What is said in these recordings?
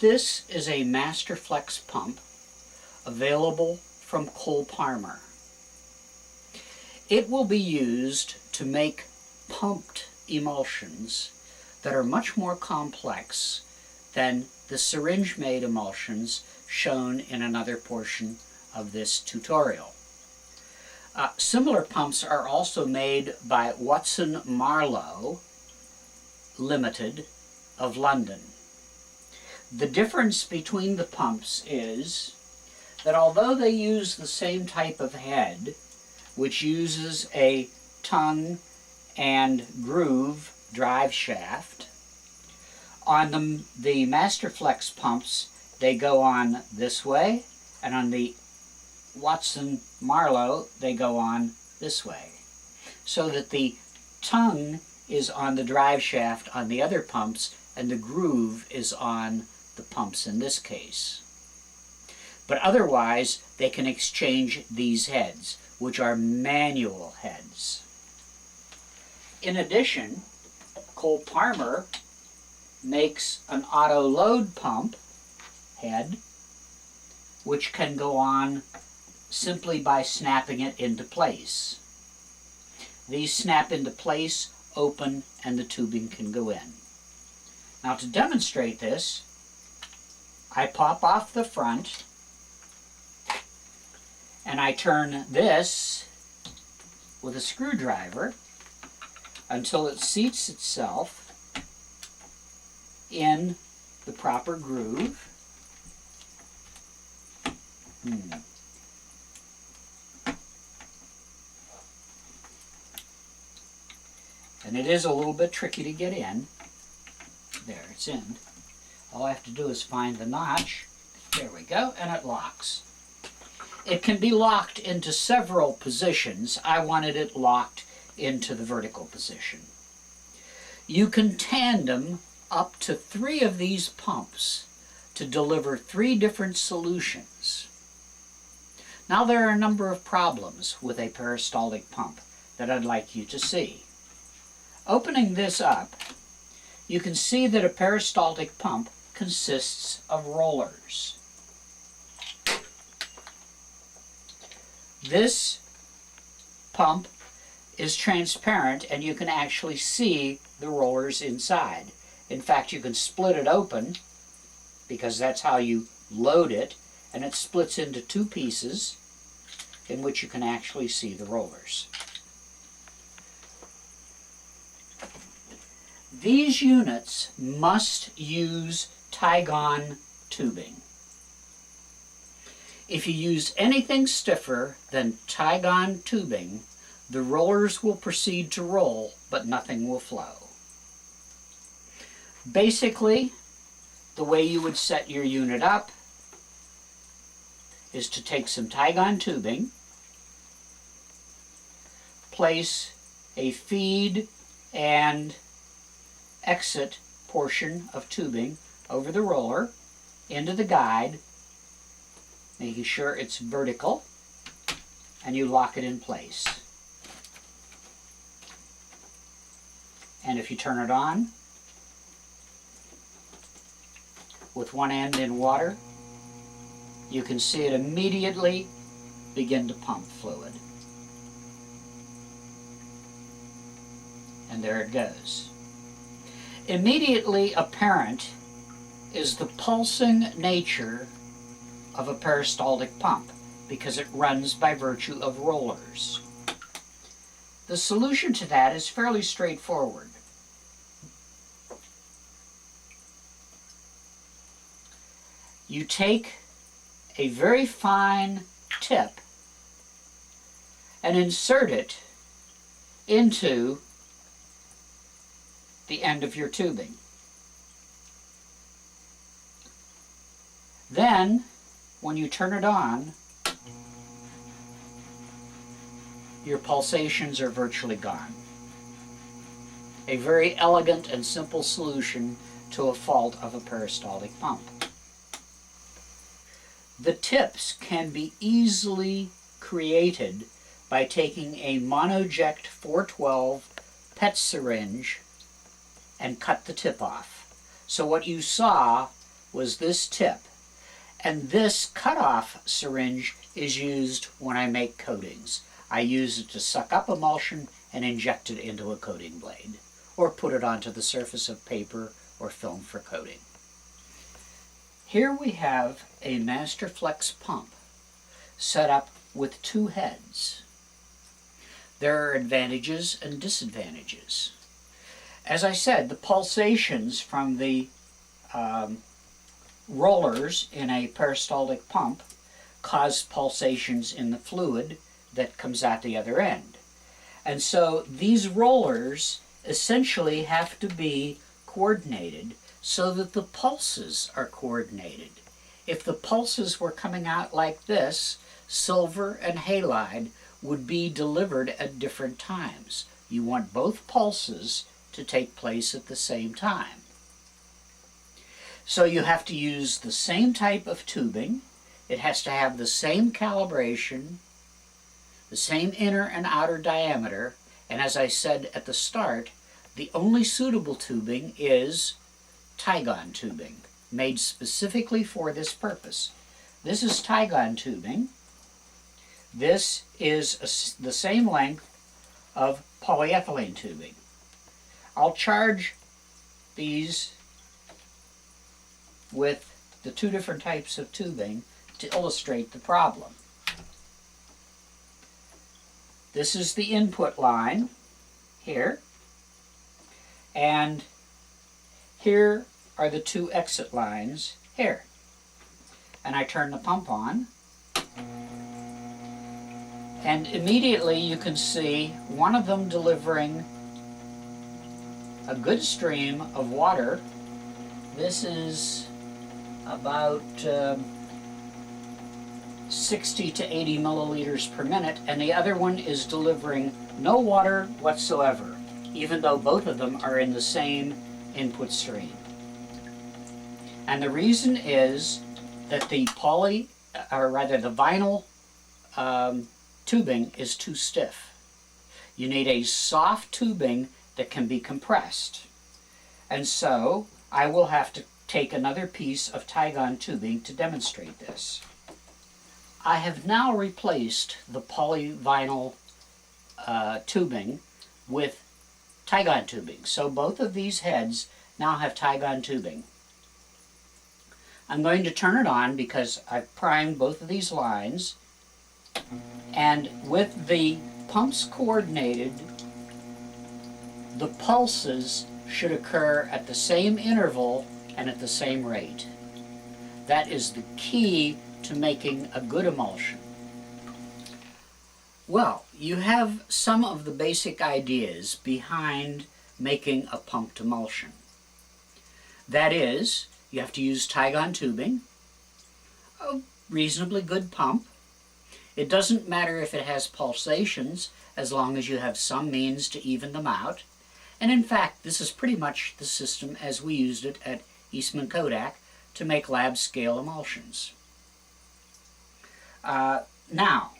This is a Masterflex pump available from Cole-Parmer. It will be used to make pumped emulsions that are much more complex than the syringe-made emulsions shown in another portion of this tutorial. Similar pumps are also made by Watson Marlow Limited of London. The difference between the pumps is that although they use the same type of head, which uses a tongue and groove drive shaft, on the Masterflex pumps they go on this way, and on the Watson Marlow they go on this way, so that the tongue is on the drive shaft on the other pumps and the groove is on the pumps in this case. But otherwise they can exchange these heads, which are manual heads. In addition, Cole-Parmer makes an auto load pump head which can go on simply by snapping it into place. These snap into place, open, and the tubing can go in. Now, to demonstrate this, I pop off the front and I turn this with a screwdriver until it seats itself in the proper groove. And it is a little bit tricky to get in. There, it's in. All I have to do is find the notch. There we go, and it locks. It can be locked into several positions. I wanted it locked into the vertical position. You can tandem up to 3 of these pumps to deliver 3 different solutions. Now, there are a number of problems with a peristaltic pump that I'd like you to see. Opening this up, you can see that a peristaltic pump consists of rollers. This pump is transparent and you can actually see the rollers inside. In fact, you can split it open because that's how you load it, and it splits into 2 pieces in which you can actually see the rollers. These units must use Tygon tubing. If you use anything stiffer than Tygon tubing, the rollers will proceed to roll, but nothing will flow. Basically, the way you would set your unit up is to take some Tygon tubing, place a feed and exit portion of tubing over the roller into the guide, making sure it's vertical, and you lock it in place. And if you turn it on with one end in water, you can see it immediately begin to pump fluid. And there it goes. Immediately apparent is the pulsing nature of a peristaltic pump because it runs by virtue of rollers. The solution to that is fairly straightforward. You take a very fine tip and insert it into the end of your tubing. Then, when you turn it on, your pulsations are virtually gone. A very elegant and simple solution to a fault of a peristaltic pump. The tips can be easily created by taking a Monoject 412 PET syringe and cut the tip off. So what you saw was this tip. And this cutoff syringe is used when I make coatings. I use it to suck up emulsion and inject it into a coating blade, or put it onto the surface of paper or film for coating. Here we have a Masterflex pump set up with two heads. There are advantages and disadvantages. As I said, the pulsations from the rollers in a peristaltic pump cause pulsations in the fluid that comes out the other end. And so these rollers essentially have to be coordinated so that the pulses are coordinated. If the pulses were coming out like this, silver and halide would be delivered at different times. You want both pulses to take place at the same time. So you have to use the same type of tubing. It has to have the same calibration, the same inner and outer diameter, and as I said at the start, the only suitable tubing is Tygon tubing, made specifically for this purpose. This is Tygon tubing. This is the same length of polyethylene tubing. I'll charge these with the two different types of tubing to illustrate the problem. This is the input line here, and here are the two exit lines here. And I turn the pump on, and immediately you can see one of them delivering a good stream of water. This is about 60 to 80 milliliters per minute, and the other one is delivering no water whatsoever, even though both of them are in the same input stream. And the reason is that the vinyl tubing is too stiff. You need a soft tubing that can be compressed. And so I will have to take another piece of Tygon tubing to demonstrate this. I have now replaced the polyvinyl tubing with Tygon tubing. So both of these heads now have Tygon tubing. I'm going to turn it on because I've primed both of these lines, and with the pumps coordinated, the pulses should occur at the same interval and at the same rate. That is the key to making a good emulsion. Well, you have some of the basic ideas behind making a pumped emulsion. That is, you have to use Tygon tubing, a reasonably good pump. It doesn't matter if it has pulsations as long as you have some means to even them out. And in fact, this is pretty much the system as we used it at Eastman Kodak to make lab scale emulsions. Now,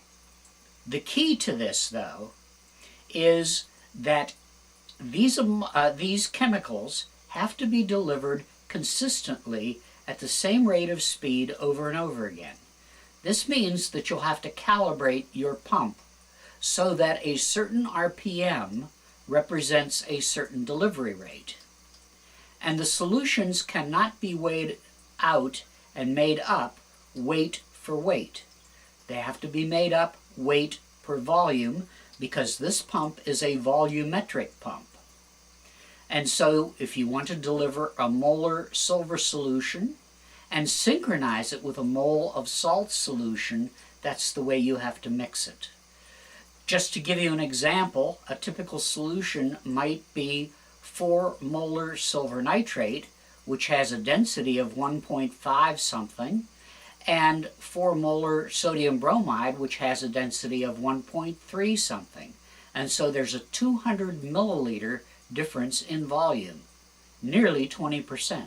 the key to this, though, is that these chemicals have to be delivered consistently at the same rate of speed over and over again. This means that you'll have to calibrate your pump so that a certain RPM represents a certain delivery rate. And the solutions cannot be weighed out and made up weight for weight. They have to be made up weight per volume because this pump is a volumetric pump. And so if you want to deliver a molar silver solution and synchronize it with a mole of salt solution, that's the way you have to mix it. Just to give you an example, a typical solution might be 4 molar silver nitrate, which has a density of 1.5 something, and 4 molar sodium bromide, which has a density of 1.3 something. And so there's a 200 milliliter difference in volume, nearly 20%.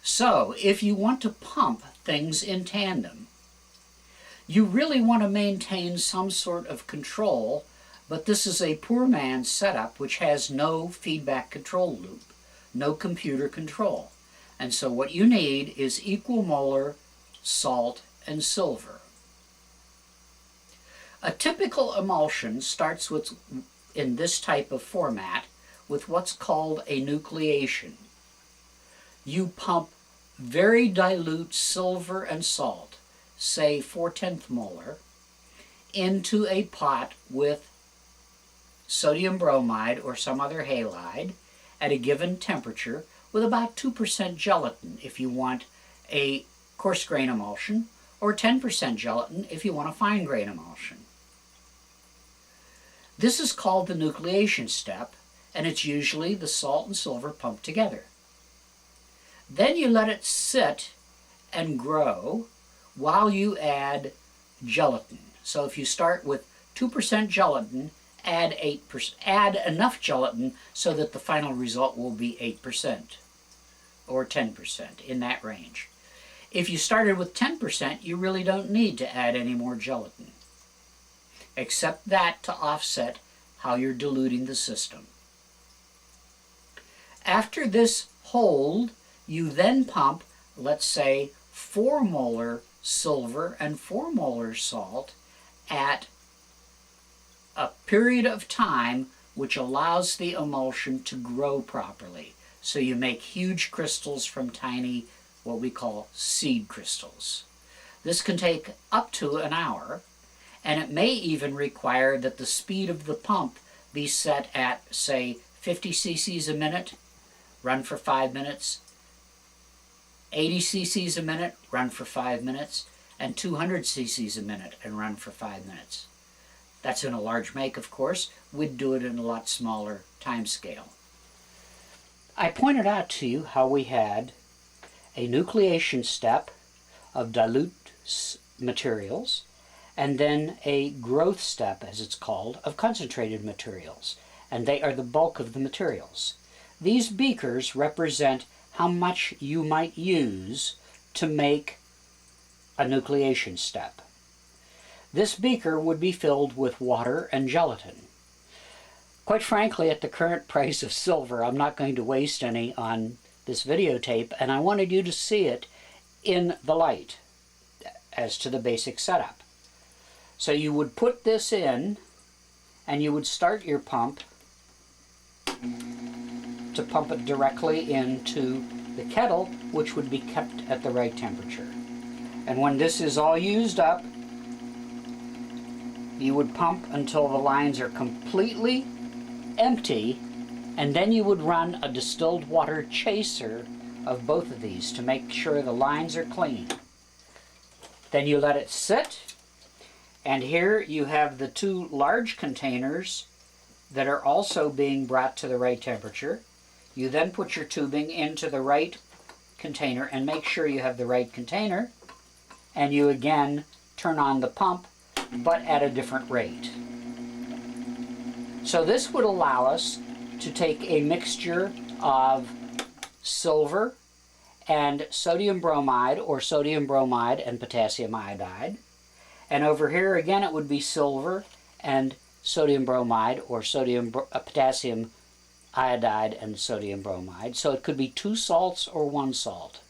So if you want to pump things in tandem, you really want to maintain some sort of control, but this is a poor man's setup which has no feedback control loop, no computer control. And so what you need is equal molar salt and silver. A typical emulsion starts with, in this type of format, with what's called a nucleation. You pump very dilute silver and salt, say 4/10 molar, into a pot with sodium bromide or some other halide at a given temperature with about 2% gelatin if you want a coarse grain emulsion, or 10% gelatin if you want a fine grain emulsion. This is called the nucleation step, and it's usually the salt and silver pumped together. Then you let it sit and grow while you add gelatin. So if you start with 2% gelatin, add enough gelatin so that the final result will be 8% or 10%, in that range. If you started with 10%, you really don't need to add any more gelatin, except that to offset how you're diluting the system. After this hold, you then pump, let's say, 4 molar silver and 4 molar salt at a period of time which allows the emulsion to grow properly. So you make huge crystals from tiny, what we call seed crystals. This can take up to an hour, and it may even require that the speed of the pump be set at, say, 50 cc's a minute, run for 5 minutes, 80 cc's a minute, run for 5 minutes, and 200 cc's a minute and run for 5 minutes. That's in a large make, of course. We'd do it in a lot smaller time scale. I pointed out to you how we had a nucleation step of dilute materials, and then a growth step, as it's called, of concentrated materials, and they are the bulk of the materials. These beakers represent how much you might use to make a nucleation step. This beaker would be filled with water and gelatin. Quite frankly, at the current price of silver, I'm not going to waste any on this videotape, and I wanted you to see it in the light as to the basic setup. So you would put this in, and you would start your pump to pump it directly into the kettle, which would be kept at the right temperature. And when this is all used up, you would pump until the lines are completely empty, and then you would run a distilled water chaser of both of these to make sure the lines are clean. Then you let it sit, and here you have the 2 large containers that are also being brought to the right temperature. You then put your tubing into the right container and make sure you have the right container, and you again turn on the pump, but at a different rate. So this would allow us to take a mixture of silver and sodium bromide, or sodium bromide and potassium iodide, and over here again it would be silver and sodium bromide, or potassium iodide and sodium bromide. So it could be 2 salts or 1 salt.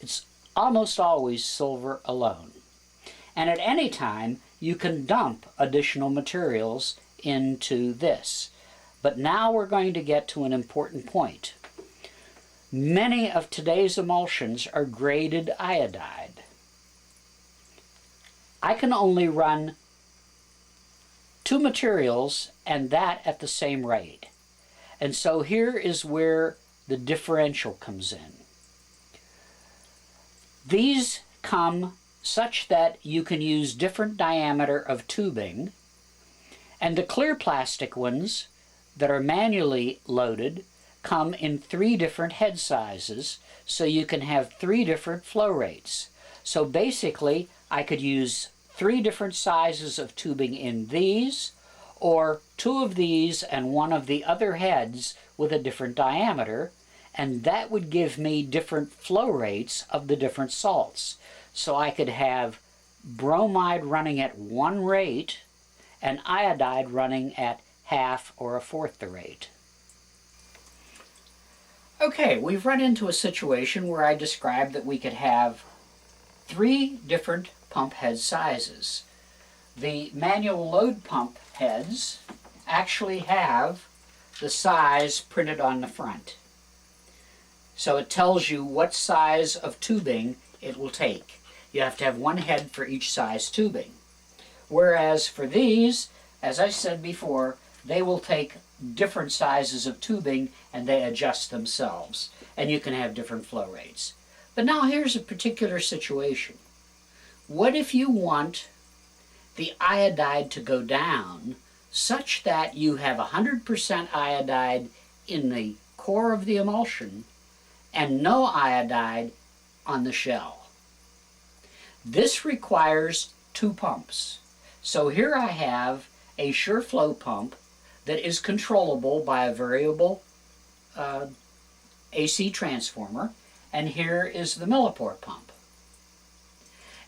It's almost always silver alone. And at any time you can dump additional materials into this. But now we're going to get to an important point. Many of today's emulsions are graded iodide. I can only run 2 materials, and that at the same rate. And so here is where the differential comes in. These come such that you can use different diameter of tubing, and the clear plastic ones that are manually loaded come in 3 different head sizes, so you can have 3 different flow rates. So basically I could use 3 different sizes of tubing in these, or 2 of these and 1 of the other heads with a different diameter, and that would give me different flow rates of the different salts. So I could have bromide running at 1 rate and iodide running at half or a fourth the rate. Okay, we've run into a situation where I described that we could have 3 different pump head sizes. The manual load pump heads actually have the size printed on the front. So it tells you what size of tubing it will take. You have to have 1 head for each size tubing. Whereas for these, as I said before, they will take different sizes of tubing and they adjust themselves. And you can have different flow rates. But now here's a particular situation. What if you want the iodide to go down such that you have 100% iodide in the core of the emulsion and no iodide on the shell? This requires 2 pumps. So here I have a sure flow pump that is controllable by a variable AC transformer, and here is the millipore pump.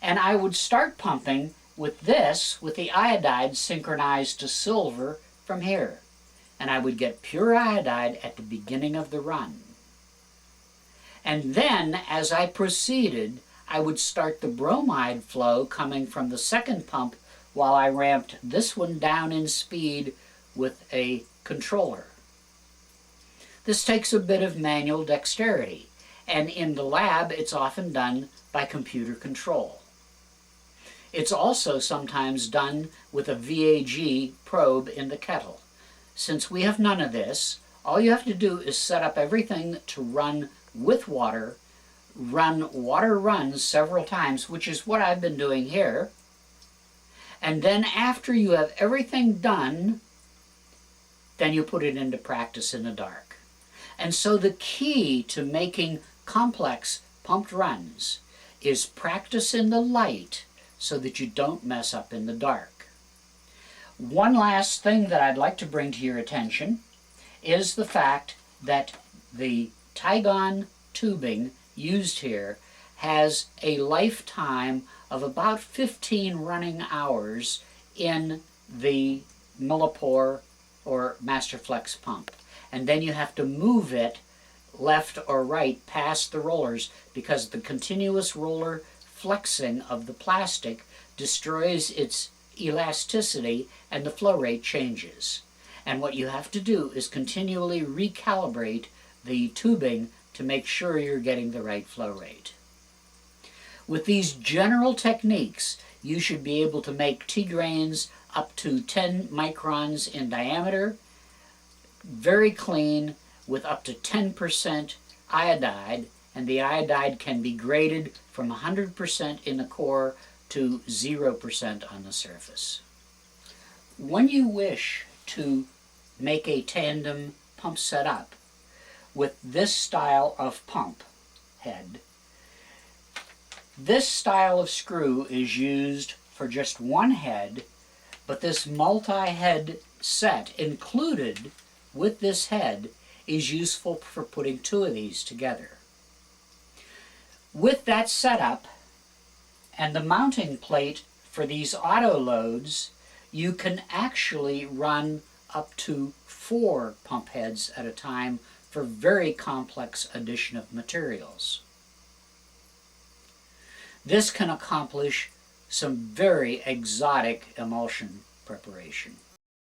And I would start pumping with this, with the iodide synchronized to silver from here. And I would get pure iodide at the beginning of the run. And then, as I proceeded, I would start the bromide flow coming from the second pump while I ramped this one down in speed with a controller. This takes a bit of manual dexterity, and in the lab it's often done by computer control. It's also sometimes done with a VAG probe in the kettle. Since we have none of this, all you have to do is set up everything to run with water, run water runs several times, which is what I've been doing here. And then after you have everything done, then you put it into practice in the dark. And so the key to making complex pumped runs is practice in the light so that you don't mess up in the dark. One last thing that I'd like to bring to your attention is the fact that the Tygon tubing used here has a lifetime of about 15 running hours in the millipore or Masterflex pump. And then you have to move it left or right past the rollers because the continuous roller flexing of the plastic destroys its elasticity and the flow rate changes. And what you have to do is continually recalibrate the tubing to make sure you're getting the right flow rate. With these general techniques, you should be able to make T-grains up to 10 microns in diameter, very clean, with up to 10% iodide, and the iodide can be graded from 100% in the core to 0% on the surface. When you wish to make a tandem pump setup with this style of pump head, this style of screw is used for just 1 head, but this multi-head set included with this head is useful for putting 2 of these together. With that setup and the mounting plate for these auto loads, you can actually run up to 4 pump heads at a time for very complex addition of materials. This can accomplish some very exotic emulsion preparation.